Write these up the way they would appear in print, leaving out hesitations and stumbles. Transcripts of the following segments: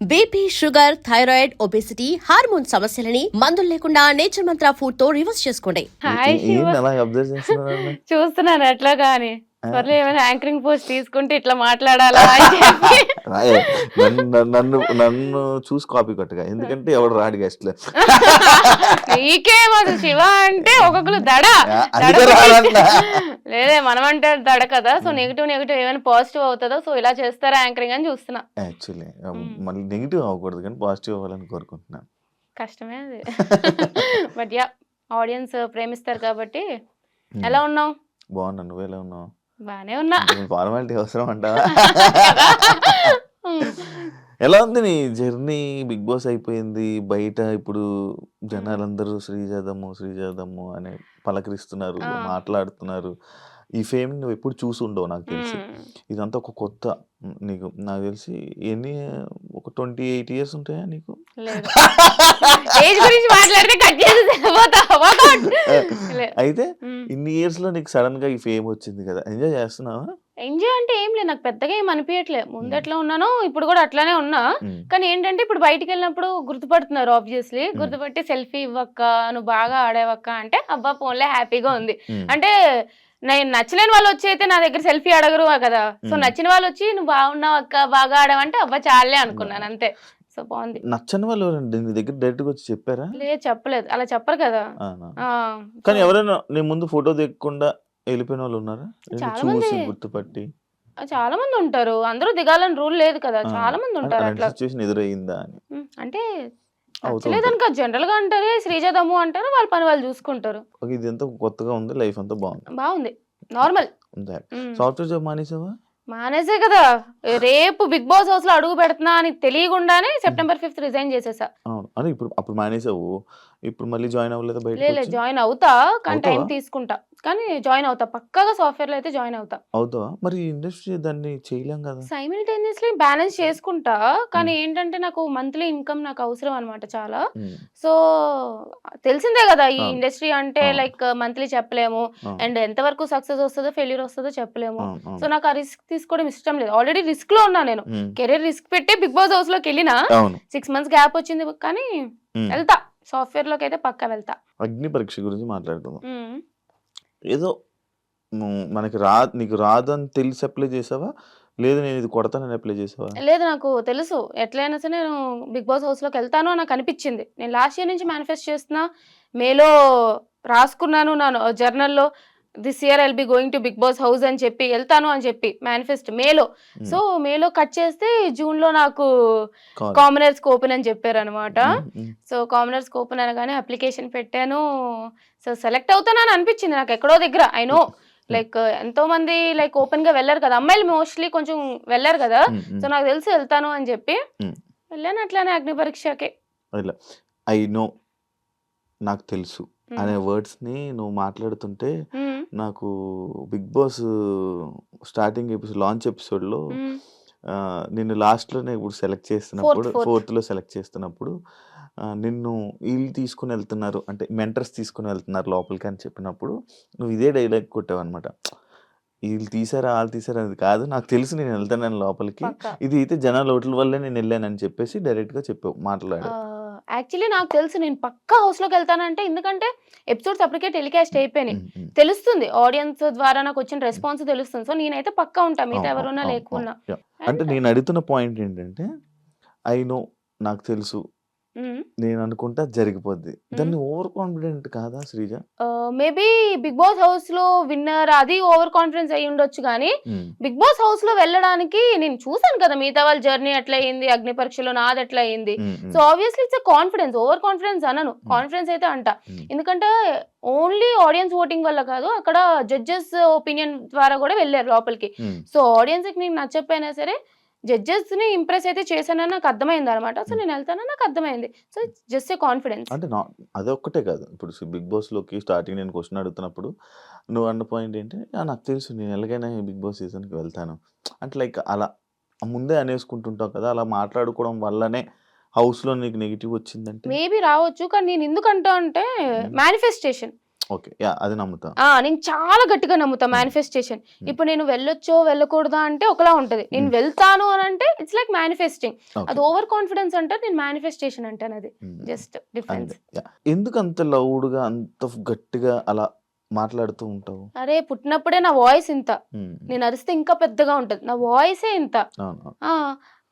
BP, sugar, thyroid, obesity, hormone సమస్యలని మందులు లేకుండా నేచర్ మంత్ర ఫుడ్ తో రివర్స్ చేసుకోండి. హాయ్ శివ, ఏంటి అలా అబ్జర్వ్ చేస్తున్నాను చూస్తున్నాను ఎట్లా గాని పర్లే ఏమైనా యాంకరింగ్ పోస్ట్ తీసుకుంటే ఇట్లా మాట్లాడాలా అని చెప్పి నన్ను చూసి కాపీ కొట్టగా, ఎందుకంటే ఎవడు రాడు గెస్ట్లు. నీకేం అసలు శివ అంటే ఒక్కొక్కరు దడ లేదే మనం అంటే దడ కదా. సో నెగిటివ్ ఏమైనా పాజిటివ్ అవుతుందో, సో ఇలా చేస్తారా యాంకరింగ్ అని చూస్తున్నా. యాక్చువల్లీ మళ్ళీ నెగిటివ్ అవ్వకూడదు కానీ పాజిటివ్ అవ్వాలని కోరుకుంటున్నాను. కష్టమే అది. బట్ యా, ఆడియన్స్ ప్రేమిస్తారు కాబట్టి. ఎలా ఉన్నావు? బాగున్నా, నువ్వు ఎలా ఉన్నావు? బానే ఉన్నా. ఫార్మాలిటీ అవసరం అంటావా? ఎలా ఉంది నీ జర్నీ? బిగ్ బాస్ అయిపోయింది, బయట ఇప్పుడు జనాలందరూ శ్రీజాదమ్ము అని పలకరిస్తున్నారు, మాట్లాడుతున్నారు. ఈ ఫేమ్ నువ్వు ఎప్పుడు చూసి ఉండవు నాకు తెలిసి. ఇదంతా ఒక కొత్త, నీకు నాకు తెలిసి ఎన్ని ఒక 28 years ఉంటాయా నీకు? అయితే ఇన్ని ఇయర్స్ లో నీకు సడన్ గా ఈ ఫేమ్ వచ్చింది కదా, ఎంజాయ్ చేస్తున్నావా? ఎంజాయ్ అంటే ఏం లేదు, నాకు పెద్దగా ఏం అనిపించట్లేదు. ముందు ఎట్లా ఉన్నానో ఇప్పుడు కూడా అట్లానే ఉన్నా. కానీ ఏంటంటే ఇప్పుడు బయటికి వెళ్ళినప్పుడు గుర్తుపడుతున్నారు, ఆబ్వియస్లీ గుర్తుపట్టి సెల్ఫీ ఇవ్వక్క, నువ్వు బాగా ఆడేవక్క అంటే అబ్బా ఫోన్లే హ్యాపీగా ఉంది. అంటే నేను నచ్చలేని వాళ్ళు వచ్చి అయితే నా దగ్గర సెల్ఫీ అడగరు కదా. సో నచ్చిన వాళ్ళు వచ్చి నువ్వు బాగున్నావు అక్క, బాగా ఆడావంటే అబ్బా చాలే అనుకున్నాను అంతే. సో బాగుంది. నచ్చని వాళ్ళు నీ దగ్గర డైరెక్ట్ గా వచ్చి చెప్పారా? లేదు, చెప్పలేదు, అలా చెప్పరు కదా. కానీ ఎవరైనా నీ ముందు ఫోటో దిగకుండా వెళ్ళిపోయిన వాళ్ళు ఉన్నారా? చాలా మంది గుర్తుపట్టి చాలా మంది ఉంటారు. అందరూ దిగాలని రూల్ లేదు కదా, చాలా మంది ఉంటారు. అట్లా ఎదురైందా అని అంటే లేదనుక జనరల్ గా అంటారు, శ్రీజాదమ్ము అంటారు, వాళ్ళ పని వాళ్ళు చూసుకుంటారు. ఇది ఎంత కొత్తగా ఉంది, లైఫ్ అంతా బాగుంది, నార్మల్. సాఫ్ట్వేర్ జాబ్ మానేసావా? మానేసే కదా, రేపు బిగ్ బాస్ హౌస్ లో అడుగు పెడుతున్నా అని తెలియకుండానే September 5th రిజైన్ చేసేసా. అవును, ఇప్పుడు మానేసావు, ఇప్పుడు మళ్ళీ జాయిన్ అవ్వలేదా? లేదు, జాయిన్ అవుతా కానీ టైం తీసుకుంటా, కానీ జాయిన్ అవుతా పక్కాగా. సాఫ్ట్వేర్ లో అయితే జాయిన్ అవుతావా? మరి ఇండస్ట్రీ దాన్ని చేయలేం కదా. సైమిల్టేనియస్లీ బ్యాలెన్స్ చేసుకుంటా, కానీ ఏంటంటే నాకు మంత్లీ ఇన్కమ్ నాకు అవసరం అనమాట చాలా. సో తెలిసిందే కదా ఈ ఇండస్ట్రీ అంటే, లైక్ మంత్లీ చెప్పలేము, అండ్ ఎంతవరకు సక్సెస్ వస్తుందో ఫెయిల్యూర్ వస్తుందో చెప్పలేము. సో నాకు ఆ రిస్క్ తీసుకోవడం ఇష్టం లేదు. ఆల్రెడీ రిస్క్ లో ఉన్నా నేను, కెరీర్ రిస్క్ పెట్టి బిగ్ బాస్ హౌస్ లోకి వెళ్ళినా 6 months గ్యాప్ వచ్చింది, కానీ వెళ్తా సాఫ్ట్వేర్ లోకి అయితే పక్కా వెళ్తా. అగ్ని పరీక్ష గురించి మాట్లాడుకుందాం. ఏదో నీకు రాదని తెలిసి అప్లై చేసావా, లేదు నేను ఇది కొడతానని అప్లై చేసావా? లేదు, నాకు తెలుసు ఎట్లయినా సరే నేను బిగ్ బాస్ హౌస్ లోకి వెళ్తాను అని నాకు అనిపించింది. నేను లాస్ట్ ఇయర్ నుంచి మేనిఫెస్ట్ చేస్తున్నా, మేలో రాసుకున్నాను నా జర్నల్లో, this year I'll be going to Bigg Boss house అని చెప్పి, వెళ్తాను అని చెప్పి మేనిఫెస్ట్ మేలో. సో మేలో కట్ చేస్తే జూన్ లో నాకు కామనర్స్ ఓపెన్ అని చెప్పారు అనమాట. సో కామనర్స్ ఓపెన్ అనగానే అప్లికేషన్ పెట్టాను. సో సెలెక్ట్ అవుతానని అనిపించింది నాకు ఎక్కడో దగ్గర. ఐ నో లైక్ ఎంతో మంది లైక్ ఓపెన్ గా వెళ్ళారు కదా, అమ్మాయిలు మోస్ట్లీ కొంచెం వెళ్ళారు కదా. సో నాకు తెలిసి వెళ్తాను అని చెప్పి వెళ్ళాను. అట్లానే అగ్ని పరీక్షకి ఐ నో, నాకు తెలుసు అనే వర్డ్స్ ని నువ్వు మాట్లాడుతుంటే నాకు Bigg Boss starting episode, launch episode లో నిన్ను లాస్ట్ లోనే ఇప్పుడు సెలెక్ట్ చేస్తున్నప్పుడు, 4th లో సెలెక్ట్ చేస్తున్నప్పుడు నిన్ను వీళ్ళు తీసుకుని వెళ్తున్నారు అంటే మెంటర్స్ తీసుకుని వెళ్తున్నారు లోపలికి అని చెప్పినప్పుడు నువ్వు ఇదే డైలాగ్ కొట్టావు అనమాట. వీళ్ళు తీసారా వాళ్ళు తీసారా అది కాదు, నాకు తెలుసు నేను వెళ్తాను లోపలికి, ఇది అయితే జనాల ఓట్ల వల్లే నేను వెళ్ళానని చెప్పేసి డైరెక్ట్ గా చెప్పావు, మాట్లాడావు. యాక్చువల్లీ నాకు తెలుసు నేను పక్కా హౌస్ లోకి వెళ్తానంటే, ఎందుకంటే ఎపిసోడ్స్ అప్పటికే టెలికాస్ట్ అయిపోయినాయి, తెలుస్తుంది ఆడియన్స్ ద్వారా నాకు వచ్చిన రెస్పాన్స్ తెలుస్తుంది. సో నేనైతే పక్కా ఉంటా, మిగతా ఎవరున్నా లేకున్నా. అంటే నేను అడుగుతున్న పాయింట్ ఏంటంటే, ఐ నో నాకు తెలుసు, నేను అనుకుంటా జరిగిపోద్ది, దాన్ని ఓవర్ కాన్ఫిడెంట్ కాదా Sreeja? Maybe Bigg Boss house లో విన్నర్ అది ఓవర్ కాన్ఫిడెన్స్ అయ్యి ఉండొచ్చు, కానీ బిగ్ బాస్ హౌస్ లో వెళ్ళడానికి నేను చూసాను కదా మిగతా వాళ్ళ జర్నీ ఎట్లా అయింది, అగ్ని పరీక్షలో నాది ఎట్లా అయింది. So obviously it's confidence, over confidence అనను, కాన్ఫిడెన్స్ అయితే అంట. ఎందుకంటే ఓన్లీ ఆడియన్స్ ఓటింగ్ వల్ల కాదు, అక్కడ జడ్జెస్ ఒపీనియన్ ద్వారా కూడా వెళ్ళారు లోపలికి. సో ఆడియన్స్ కి నేను నచ్చకపోయినా సరే జడ్జెస్ ని ఇంప్రెస్ అయితే చేశానని నాకు అర్థమైంది అనమాట. సో నేను వెళ్తానని నాకు అర్థమైంది. So just a confidence. అంటే అదొక్కటే కాదు, ఇప్పుడు బిగ్ బాస్ లోకి స్టార్టింగ్ నేను క్వశ్చన్ అడుగుతున్నప్పుడు నువ్వు అన్న పాయింట్ ఏంటి, నాకు తెలుసు నేను ఎలాగైనా బిగ్ బాస్ సీజన్కి వెళ్తాను అంటే, లైక్ అలా ముందే అనేసుకుంటుంటావు కదా, అలా మాట్లాడుకోవడం వల్లనే హౌస్ లో నీకు నెగిటివ్ వచ్చిందంటే మేబీ రావచ్చు. కానీ నేను ఎందుకంటా అంటే మేనిఫెస్టేషన్, ఓకే. యాహ్! అది నమ్ముతా. నేను చాలా గట్టిగా నమ్ముతా మేనిఫెస్టేషన్. ఇప్పుడు నేను వెళ్ళొచ్చో వెళ్ళకూడదా అంటే ఒకలా ఉంటది. నేను వెళ్తాను అని అంటే ఇట్స్ లైక్ మేనిఫెస్టింగ్. ఓకే. అది ఓవర్ కాన్ఫిడెన్స్ అంటారు, నేను మేనిఫెస్టేషన్ అంటాను. అది జస్ట్ డిఫరెన్స్. అంతే. యాహ్! ఎందుకు అంత లౌడ్‌గా అంత గట్టిగా అలా మాట్లాడుతూ ఉంటావు? అరే పుట్టినప్పుడే నా వాయిస్ ఇంత. హ్మ్. నేను అరిస్తే ఇంకా పెద్దగా ఉంటది. నా వాయిసే ఇంత. అవును. ఆ!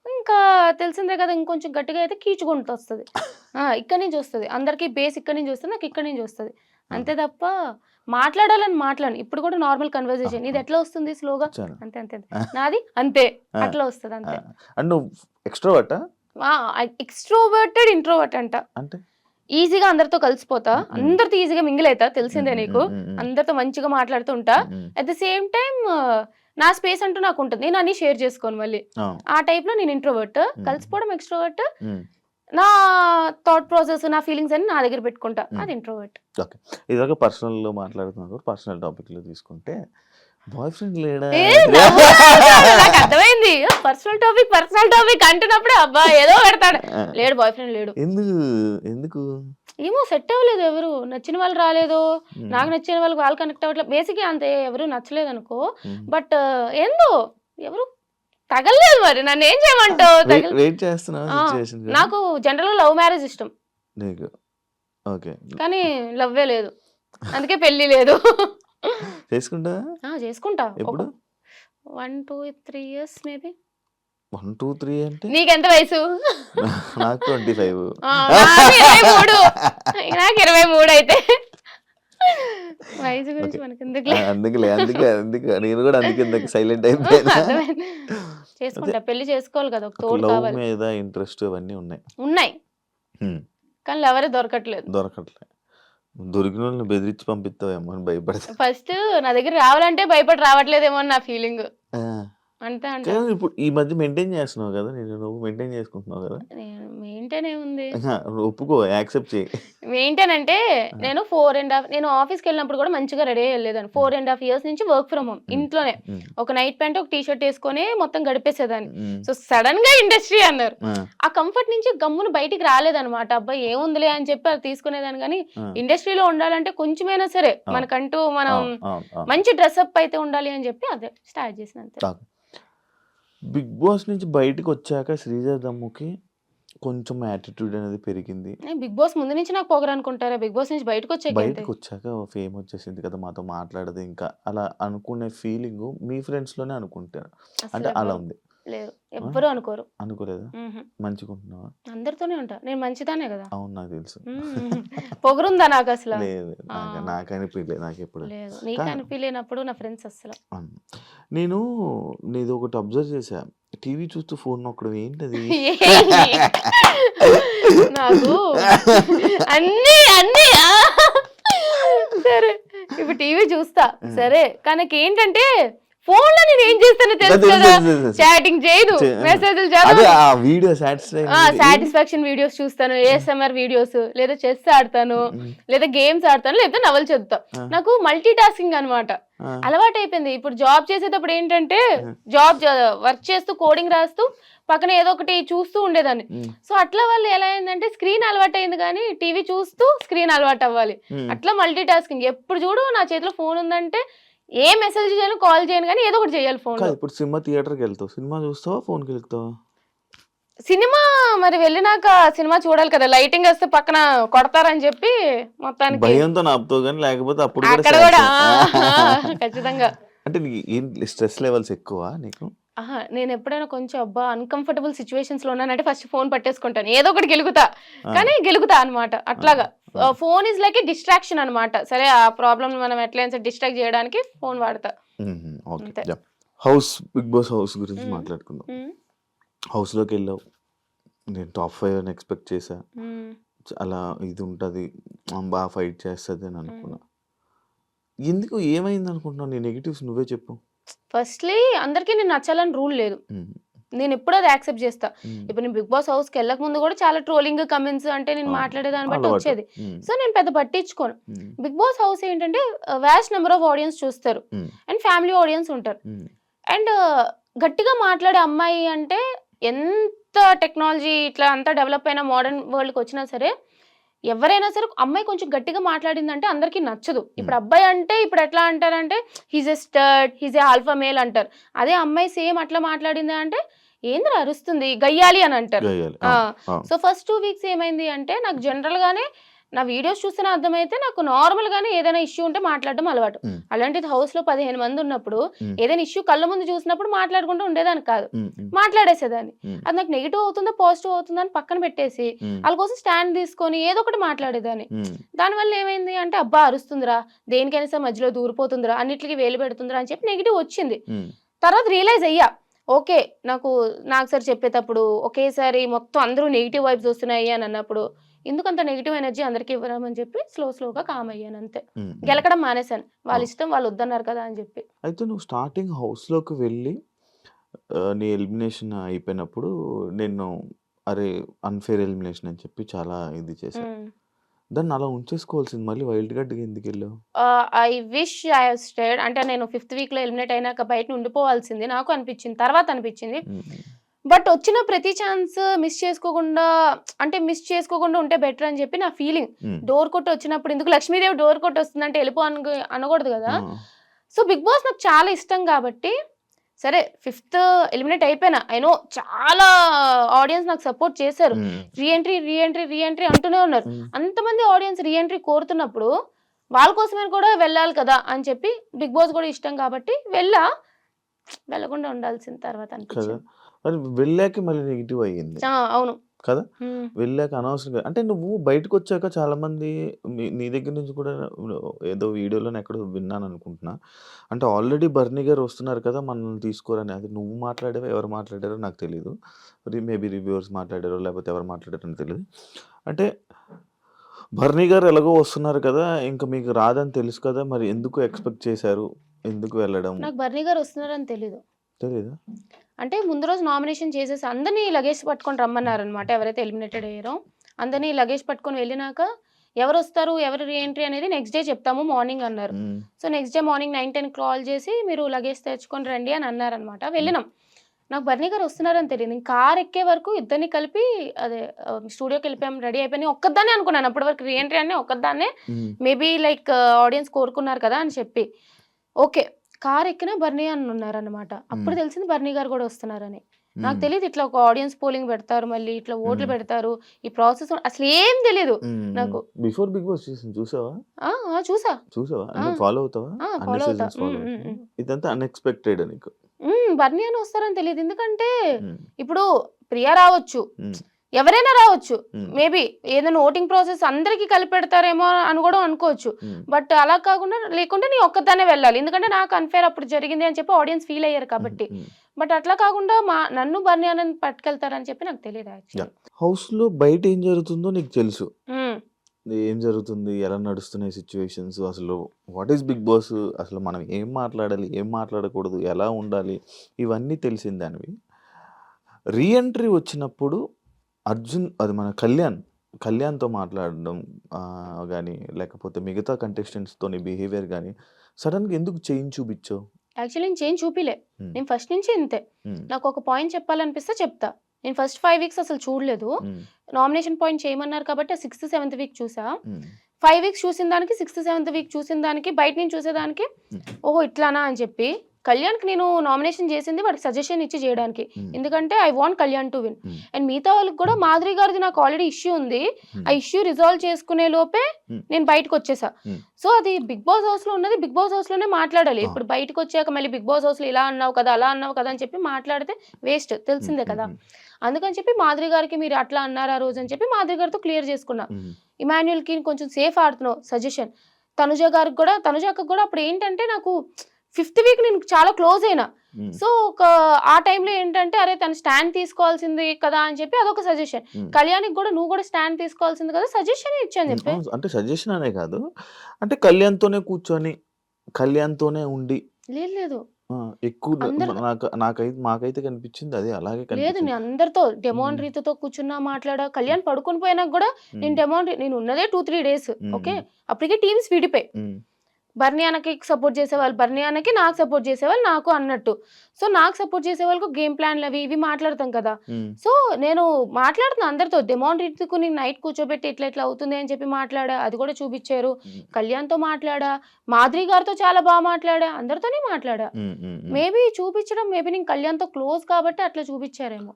ఇంకా తెలిసిందే కదా! ఇంకొంచెం గట్టిగా అయితే కీచు గొంతొస్తది. ఇక్కడి నుంచి వస్తది. అందరికి బేస్ ఇక్కడి నుంచి వస్తది. నాకు ఇక్కడి నుంచి వస్తది. అంతే తప్ప మాట్లాడాలని మాట్లాడను. ఇప్పుడు కూడా నార్మల్ కన్వర్జేషన్. నీది ఎట్లా వస్తుంది స్లోగా? చాలా. అంతే అంతే. నాది అంతే. ఆ! అట్లా వస్తది అంతే. అండ్ నువ్వు ఎక్స్‌ట్రోవర్టా? ఎక్స్‌ట్రోవర్టెడ్, ఇంట్రోవర్ట్ అంట. అంటే? ఈజీగా అందరితో కలిసిపోతా. అందరితో ఈజీగా మింగిల్ అయితా. తెలిసిందే నీకు. హ్మ్. అందరితో మంచిగా మాట్లాడుతూ ఉంటా. హ్మ్. అట్ ద సేమ్ టైమ్ నా స్పేస్ అంటూ నాకుంటది. నేను అన్ని షేర్ చేసుకోను మళ్ళీ. అవును. ఆ టైప్‌లో నేను ఇంట్రోవర్ట్. కలిసిపోవడం ఎక్స్‌ట్రోవర్ట్. హ్మ్. నా థాట్ ప్రాసెస్, నా ఫీలింగ్స్ అన్ని నా దగ్గర పెట్టుకుంటా. అది ఇంట్రోవర్ట్. ఓకే. ఇదివరకు పర్సనల్‌లో మాట్లాడుతున్నారు. పర్సనల్ టాపిక్‌లో తీసుకుంటే బాయ్ ఫ్రెండ్ లేడా? నాకు అర్థమైంది. పర్సనల్ టాపిక్ అంటున్నప్పుడే అబ్బా ఏదో పెడతాడు. లేడు, బాయ్ ఫ్రెండ్ లేడు. ఎందుకు? ఏమో సెట్ అవ్వలేదు ఎవరు. నచ్చిన వాళ్ళు రాలేదు. నాకు నచ్చిన వాళ్ళు కనెక్ట్ అవ్వట్లేదు. బేసిక్‌గా అంతే, ఎవరు నచ్చలేదు అనుకో. బట్ ఏందో ఎవరు తగలలేదు మరి. నన్ను ఏం చేయమంటావు? వెయిట్ చేస్తున్నావా సిట్యుయేషన్ కోసం? నాకు జనరల్‌గా లవ్ మ్యారేజ్ ఇష్టం. నీకు. ఓకే. కానీ లవ్వే లేదు. అందుకే పెళ్లి లేదు. చేసుకుంటావా? చేసుకుంటా. ఎప్పుడు? 1, 2, 3 ఇయర్స్ మేబీ. 1, 2, 3 అంటే? నీకెంత వయసు? నాకు 25. నాది 23. నాకు 23 అయితే. వయసు గురించి మనకెందుకులే. అందుకే నేను కూడా అందుకే సైలెంట్ అయిపోయాను. అర్థమైంది. చేసుకుంటా. పెళ్లి చేసుకోవాలి కదా! ఒక తోడు లవ్ కావాలి. మీద ఇంట్రెస్ట్ అవన్నీ ఉన్నాయి. ఉన్నాయి. హ్మ్. కానీ లవరే దొరకట్లేదు. దొరకట్లే. దొరికినోళ్ళని బెదిరించి పంపిస్తావేమో అని భయపడతా. ఫస్ట్ నా దగ్గర రావాలంటే భయపడి రావట్లేదేమో అని నా ఫీలింగ్. ఆ! అంతే అంట. కానీ ఇప్పుడు ఈ మధ్య మెయింటైన్ చేస్తున్నావు కదా! నువ్వు మెయింటైన్ చేసుకుంటున్నావు కదా! మెయింటైన్ ఏముంది? నువ్వు ఒప్పుకో, యాక్సెప్ట్ చేయి. మెయింటైన్ అంటే నేను 4.5 నేను ఆఫీస్‌కి వెళ్ళినప్పుడు కూడా మంచిగా రెడీ అయ్యి వెళ్ళేదాన్ని. 4.5 ఇయర్స్ నుంచి వర్క్ ఫ్రమ్ హోమ్ ఇంట్లోనే. ఒక నైట్ ప్యాంట్, ఒక టీ షర్ట్ వేసుకొని మొత్తం గడిపేసేదాన్ని. సో సడన్ గా ఇండస్ట్రీ అన్నారు. ఆ కంఫర్ట్ నుంచి గమ్మున బయటికి రాలేదన్నమాట. అబ్బాయి ఏముందిలే అని చెప్పి అది తీసుకునేదాన్ని. కానీ ఇండస్ట్రీలో ఉండాలంటే కొంచెమైనా సరే మనకంటూ మనం మంచి డ్రెస్అప్ అయితే ఉండాలి అని చెప్పి అదే స్టార్ట్ చేసిన అంతే. బిగ్ బాస్ నుంచి బయటకు వచ్చాక శ్రీజ దమ్ముకి కొంచెం యాటిట్యూడ్ అనేది పెరిగింది. బిగ్ బాస్ ముందు నుంచి నాకు పొగరు అనుకుంటారా? బిగ్ బాస్ నుంచి బయటకు వచ్చాక ఫేమ్ వచ్చేసింది కదా, మాతో మాట్లాడదు ఇంకా అలా అనుకునే ఫీలింగ్ మీ ఫ్రెండ్స్ లోనే అనుకుంటారు. అంటే అలా ఉంది. లేదు, ఎవ్వరూ అనుకోరు. అనుకోలేదా? మంచిగుంటున్నావా? అందరితోనే ఉంటా. నేను మంచిదానే కదా. అవును, నాకు తెలుసు. పొగరుందా నాకు అసలు? లేదు, నాకు అనిపించలేదు. నాకు ఎప్పుడు లేదు. నీకు అనిపించలేనప్పుడు నా ఫ్రెండ్స్ అసలు. నేను నీది ఒకటి అబ్జర్వ్ చేశా. టీవీ చూస్తూ ఫోన్ నొక్కడం ఏంటది? నాకు అన్ని అన్ని సరే ఇప్పుడు టీవీ చూస్తా సరే, కానీ ఏంటంటే ఫోన్ లో నేను ఏం చేస్తానో తెలుసు కదా. చాటింగ్ చేయను, మెసేజ్లు సాటిస్ఫాక్షన్ వీడియోస్ చూస్తాను, ఏఎస్ఎంఆర్ వీడియోస్, లేదా చెస్ ఆడతాను, లేదా గేమ్స్ ఆడతాను, లేదా నవలు చదువుతా. నాకు మల్టీ టాస్కింగ్ అనమాట అలవాటు అయిపోయింది. ఇప్పుడు జాబ్ చేసేటప్పుడు ఏంటంటే వర్క్ చేస్తూ కోడింగ్ రాస్తూ పక్కన ఏదో ఒకటి చూస్తూ ఉండేదాన్ని. సో అట్లా వాళ్ళు ఎలా అయిందంటే స్క్రీన్ అలవాటు అయింది, కానీ టీవీ చూస్తూ స్క్రీన్ అలవాటు అవ్వాలి. అట్లా మల్టీ టాస్కింగ్. ఎప్పుడు చూడు నా చేతిలో ఫోన్ ఉందంటే ఏ మెసేజ్ చేయను, కాల్ చేయను, కానీ ఏదో ఒకటి చేయాలి ఫోన్. ఇప్పుడు సినిమా థియేటర్కి వెళ్తావు, సినిమా చూస్తావా, ఫోన్కి వెళ్తావా? సినిమా మరి వెళ్ళినాక సినిమా చూడాలి కదా. లైటింగ్ వస్తే పక్కన కొడతారని చెప్పి మొత్తానికి భయంతో నాపుతావు, కానీ లేకపోతే అప్పుడు అక్కడ కూడా ఖచ్చితంగా. అంటే నీకు స్ట్రెస్ లెవెల్స్ ఎక్కువ నీకు? నేను ఎప్పుడైనా కొంచెం అన్కంఫర్టబుల్ సిచ్యువేషన్స్ లో ఉన్నానంటే ఫస్ట్ ఫోన్ పట్టేసుకుంటాను, ఏదో ఒకటి గెలుగుతా అనమాట. అట్లాగా phone is like A distraction అనమాట. సరే ఆ ప్రాబ్లమ్ మనం ఎట్లయినా డిస్ట్రాక్ట్ చేయడానికి ఫోన్ వాడతా. హౌస్, బిగ్ బాస్ హౌస్ గురించి మాట్లాడుకుందాం. హౌస్ లోకి వెళ్ళావు, నేను టాప్ 5 అని ఎక్స్పెక్ట్ చేశా. అలా ఇది ఉంటది, బాగా ఫైట్ చేస్తుంది అని అనుకున్నా. ఎందుకు, ఏమైంది అనుకుంటున్నావు? నీ నెగిటివ్స్ నువ్వే చెప్పు. ఫస్ట్లీ అందరికీ నేను నచ్చాలని రూల్ లేదు. నేను ఎప్పుడు అది యాక్సెప్ట్ చేస్తా. ఇప్పుడు నేను బిగ్ బాస్ హౌస్కి వెళ్ళక ముందు కూడా చాలా ట్రోలింగ్ కమెంట్స్ అంటే నేను మాట్లాడేదాన్ని బట్టి వచ్చేది. సో నేను పెద్ద పట్టించుకోను. బిగ్ బాస్ హౌస్ ఏంటంటే వ్యాస్ట్ నెంబర్ ఆఫ్ ఆడియన్స్ చూస్తారు అండ్ ఫ్యామిలీ ఆడియన్స్ ఉంటారు. అండ్ గట్టిగా మాట్లాడే అమ్మాయి అంటే ఎంత టెక్నాలజీ ఇట్లా అంతా డెవలప్ అయిన మోడర్న్ వరల్డ్కి వచ్చినా సరే ఎవరైనా సరే అమ్మాయి కొంచెం గట్టిగా మాట్లాడిందంటే అందరికీ నచ్చదు. ఇప్పుడు అబ్బాయి అంటే ఇప్పుడు ఎట్లా అంటారంటే he's a stud, he's a alpha male అంటారు. అదే అమ్మాయి సేమ్ అట్లా మాట్లాడింది అంటే ఏందిరా అరుస్తుంది గయ్యాలి అని అంటారు. గయ్యాలి. సో ఫస్ట్ 2 వీక్స్ ఏమైంది అంటే నాకు జనరల్ గానే నా వీడియోస్ చూస్తేనే అర్థమైతే నాకు నార్మల్ గానే ఏదైనా ఇష్యూ ఉంటే మాట్లాడడం అలవాటు. అలాంటిది హౌస్ లో 15 మంది ఉన్నప్పుడు ఏదైనా ఇష్యూ కళ్ళ ముందు చూసినప్పుడు మాట్లాడుకుంటూ ఉండేదాన్ని కాదు, మాట్లాడేసేదాన్ని. అది నాకు నెగిటివ్ అవుతుందా పాజిటివ్ అవుతుందా అని పక్కన పెట్టేసి వాళ్ళ కోసం స్టాండ్ తీసుకొని ఏదో ఒకటి మాట్లాడేదాన్ని. దానివల్ల ఏమైంది అంటే అబ్బా అరుస్తుందిరా, దేనికైనా సరే మధ్యలో దూరిపోతుందిరా, అన్నిటికీ వేలు పెడుతుందిరా అని చెప్పి నెగిటివ్ వచ్చింది. తర్వాత రియలైజ్ అయ్యా, ఓకే నాకు సరే చెప్పేటప్పుడు ఒకేసారి మొత్తం అందరూ నెగిటివ్ వైబ్స్ వస్తున్నాయి అని అన్నప్పుడు ఎందుకంత నెగిటివ్ ఎనర్జీ అందరికి ఇవ్వరామని చెప్పి స్లోగా కామ్ అయ్యాను అంతే. గెలకడం మానేశాను, వాళ్ళ ఇష్టం వాళ్ళు వద్దన్నారు కదా అని చెప్పి. అయితే నువ్వు స్టార్టింగ్ హౌస్లోకి వెళ్ళి నీ ఎలిమినేషన్ అయిపోయినప్పుడు నేను అరే అన్ఫేర్ ఎలిమినేషన్ అని చెప్పి చాలా ఇది చేశాను. దాన్ని అలా ఉంచేసుకోవాల్సింది, మళ్ళీ వైల్డ్ కార్డ్‌కి ఎందుకు వెళ్ళావు? I wish I have stayed. అంటే నేను 5th వీక్‌లో ఎలిమినేట్ అయినాక బయట ఉండిపోవాల్సింది నాకు అనిపించింది. తర్వాత అనిపించింది. బట్ వచ్చిన ప్రతి ఛాన్స్ మిస్ చేసుకోకుండా ఉంటే బెటర్ అని చెప్పి నా ఫీలింగ్. డోర్ కొట్టి వచ్చినప్పుడు ఎందుకు లక్ష్మీదేవి డోర్ కొట్టి వస్తుందంటే వెళ్ళిపో అనకూడదు కదా. సో బిగ్ బాస్ నాకు చాలా ఇష్టం కాబట్టి సరే 5th ఎలిమినేట్ అయిపోయినా. ఐ నో చాలా ఆడియన్స్ నాకు సపోర్ట్ చేశారు. రీఎంట్రీ అంటూనే ఉన్నారు. అంతమంది ఆడియన్స్ రీఎంట్రీ కోరుతున్నప్పుడు వాళ్ళ కోసమే కూడా వెళ్ళాలి కదా అని చెప్పి బిగ్ బాస్ కూడా ఇష్టం కాబట్టి వెళ్ళకుండా ఉండాల్సిన తర్వాత అనిపించింది. మరి వెళ్ళాక మళ్ళీ నెగిటివ్ అయ్యింది అవును కదా. వెళ్ళాక అనవసరంగా అంటే నువ్వు బయటకు వచ్చాక చాలా మంది నీ దగ్గర నుంచి కూడా ఏదో వీడియోలో ఎక్కడో విన్నాను అనుకుంటున్నా, అంటే ఆల్రెడీ బర్నీ గారు వస్తున్నారు కదా మనల్ని తీసుకోరని. అది నువ్వు మాట్లాడావో ఎవరు మాట్లాడారో నాకు తెలియదు, మేబీ రివ్యూవర్స్ మాట్లాడారో లేకపోతే ఎవరు మాట్లాడారో అని తెలియదు. అంటే బర్నీ గారు ఎలాగో వస్తున్నారు కదా, ఇంకా మీకు రాదని తెలుసు కదా, మరి ఎందుకు ఎక్స్పెక్ట్ చేశారు, ఎందుకు వెళ్ళడం? నాకు బర్నీ గారు వస్తున్నారని తెలీదా? అంటే ముందు రోజు నామినేషన్ చేసేసి అందరినీ లగేజ్ పట్టుకొని రమ్మన్నారు అనమాట. ఎవరైతే ఎలిమినేటెడ్ అయ్యారో అందరినీ లగేజ్ పట్టుకొని వెళ్ళినాక ఎవరు వస్తారు ఎవరు రీఎంట్రీ అనేది నెక్స్ట్ డే చెప్తాము మార్నింగ్ అన్నారు. So next day morning 9-10 call చేసి మీరు లగేజ్ తెచ్చుకొని రండి అని అన్నారనమాట. వెళ్ళినాం. నాకు బర్నీ గారు వస్తున్నారని తెలియదు. నేను కార్ ఎక్కే వరకు ఇద్దరిని కలిపి అదే స్టూడియోకి వెళ్ళిపోయాం, రెడీ అయిపోయి ఒక్కదాన్నే అనుకున్నాను అప్పటి వరకు రీఎంట్రీ అనే ఒక్కదాన్నే. మేబీ లైక్ ఆడియన్స్ కోరుకున్నారు కదా అని చెప్పి ఓకే కార్ ఎక్కిన బర్నీ అని ఉన్నారనమాట. అప్పుడు తెలిసింది బర్నీ గారు కూడా వస్తున్నారని. నాకు తెలియదు ఇట్లా ఒక ఆడియన్స్ పోలింగ్ పెడతారు, మళ్ళీ ఇట్లా ఓట్లు పెడతారు, ఈ ప్రాసెస్ అసలు ఏం తెలియదు నాకు. బిఫోర్ బిగ్ బాస్ చూసావా? చూసావా? ఫాలో అవుతావా? ఫాలో అవుతా. ఇదంతా అన్ఎక్స్పెక్టెడ్ నీకు? బర్నీ అని వస్తారని తెలియదు. ఎందుకంటే ఇప్పుడు ప్రియా రావచ్చు, ఎవరైనా రావచ్చు, మేబీ ఏదైనా ఓటింగ్ ప్రాసెస్ అందరికి కలిపి పెడతారేమో అని కూడా అనుకోవచ్చు. బట్ అలా కాకుండా లేకుంటే నీ ఒక్కదానే వెళ్ళాలి, ఎందుకంటే నాకు అన్ఫేర్ అప్పుడు జరిగింది అని చెప్పి ఆడియన్స్ ఫీల్ అయ్యారు కాబట్టి. బట్ అట్లా కాకుండా నన్ను బర్నీ అని పట్టుకెళ్తారని చెప్పి నాకు తెలియదు. యాక్చువల్లీ హౌస్ లో బయట ఏం జరుగుతుందో నీకు తెలుసు, ఏం జరుగుతుంది, ఎలా నడుస్తున్నాయి సిచ్యువేషన్స్, అసలు వాట్ ఈస్ బిగ్ బాస్, అసలు మనం ఏం మాట్లాడాలి ఏం మాట్లాడకూడదు, ఎలా ఉండాలి, ఇవన్నీ తెలిసిందానివి. రీఎంట్రీ వచ్చినప్పుడు అర్జున్ అది మన కళ్యాణ్తో మాట్లాడడం కానీ లేకపోతే మిగతా కంటెస్టెంట్స్తో బిహేవియర్ కానీ సడన్గా ఎందుకు చేంజ్ చూపించావు? యాక్చువల్లీ నేను చేంజ్ చూపిలే, నేను ఫస్ట్ నుంచి ఇంతే. నాకు ఒక పాయింట్ చెప్పాలనిపిస్తే చెప్తా. నేను ఫస్ట్ 5 వీక్స్ అసలు చూడలేదు. నామినేషన్ పాయింట్ చేయమన్నారు కాబట్టి 6th 7th వీక్ చూసా. 5 వీక్స్ చూసిన దానికి 6th 7th వీక్ చూసిన దానికి బయట నుంచి చూసేదానికి ఓహో ఇట్లానా అని చెప్పి కళ్యాణ్కి నేను నామినేషన్ చేసింది వాడికి సజెషన్ ఇచ్చి చేయడానికి. ఎందుకంటే I want Kalyan to win. And మిగతా వాళ్ళకి కూడా మాధురి గారిది నాకు ఆల్రెడీ ఇష్యూ ఉంది, ఆ ఇష్యూ రిజాల్వ్ చేసుకునే లోపే నేను బయటకు వచ్చేసా. సో అది బిగ్ బాస్ హౌస్ లో ఉన్నది బిగ్ బాస్ హౌస్ లోనే మాట్లాడాలి. ఇప్పుడు బయటకు వచ్చాక మళ్ళీ బిగ్ బాస్ హౌస్ లో ఇలా అన్నావు కదా అలా అన్నావు కదా అని చెప్పి మాట్లాడితే వేస్ట్, తెలిసిందే కదా. అందుకని చెప్పి మాధురి గారికి మీరు అట్లా అన్నారు ఆ రోజు అని చెప్పి మాధురి గారితో క్లియర్ చేసుకున్నా. ఇమాన్యుల్ కి కొంచెం సేఫ్ ఆడుతున్నావు సజెషన్. తనుజాకి కూడా అప్పుడు ఏంటంటే నాకు 5th వీక్ నేను చాలా క్లోజ్ అయినా. సో ఆ టైంలో ఏంటంటే అరే తను స్టాండ్ తీసుకోవాల్సింది కదా అని చెప్పి అదొక సజెషన్. కళ్యాణ్కి కూడా నువ్వు కూడా స్టాండ్ తీసుకోవాల్సింది కదా సజెషన్ ఇచ్చాను చెప్పి. అంటే సజెషన్ అనే కాదు, అంటే కళ్యాణ్తోనే కూర్చొని కళ్యాణ్తోనే ఉండి లేదు ఎక్కువ మాకైతే కనిపించింది అది అలాగే లేదు. నేను అందరితో డెమోన్ రీతితో కూర్చున్నా మాట్లాడా. కళ్యాణ్ పడుకుని పోయినాక కూడా నేను ఉన్నదే 2-3 డేస్ ఓకే, అప్పటికే టీమ్స్ విడిపోయి బర్నీ అన్నకి సపోర్ట్ చేసేవాళ్ళు బర్నీ అన్నకి, నాకు సపోర్ట్ చేసేవాళ్ళు నాకు అన్నట్టు. సో నాకు సపోర్ట్ చేసే వాళ్ళకు గేమ్ ప్లాన్లు అవి ఇవి మాట్లాడతాం కదా. సో నేను మాట్లాడుతున్నా అందరితో, డెమోన్‌ని నైట్ కూర్చోబెట్టి ఇట్లా ఇట్లా అవుతుంది అని చెప్పి మాట్లాడా, అది కూడా చూపించారు. కళ్యాణ్‌తో మాట్లాడా, మాధురి గారితో చాలా బాగా మాట్లాడా, అందరితోనే మాట్లాడా. మేబీ చూపించడం, మేబీ నేను కళ్యాణ్‌తో క్లోజ్ కాబట్టి అట్లా చూపించారేమో.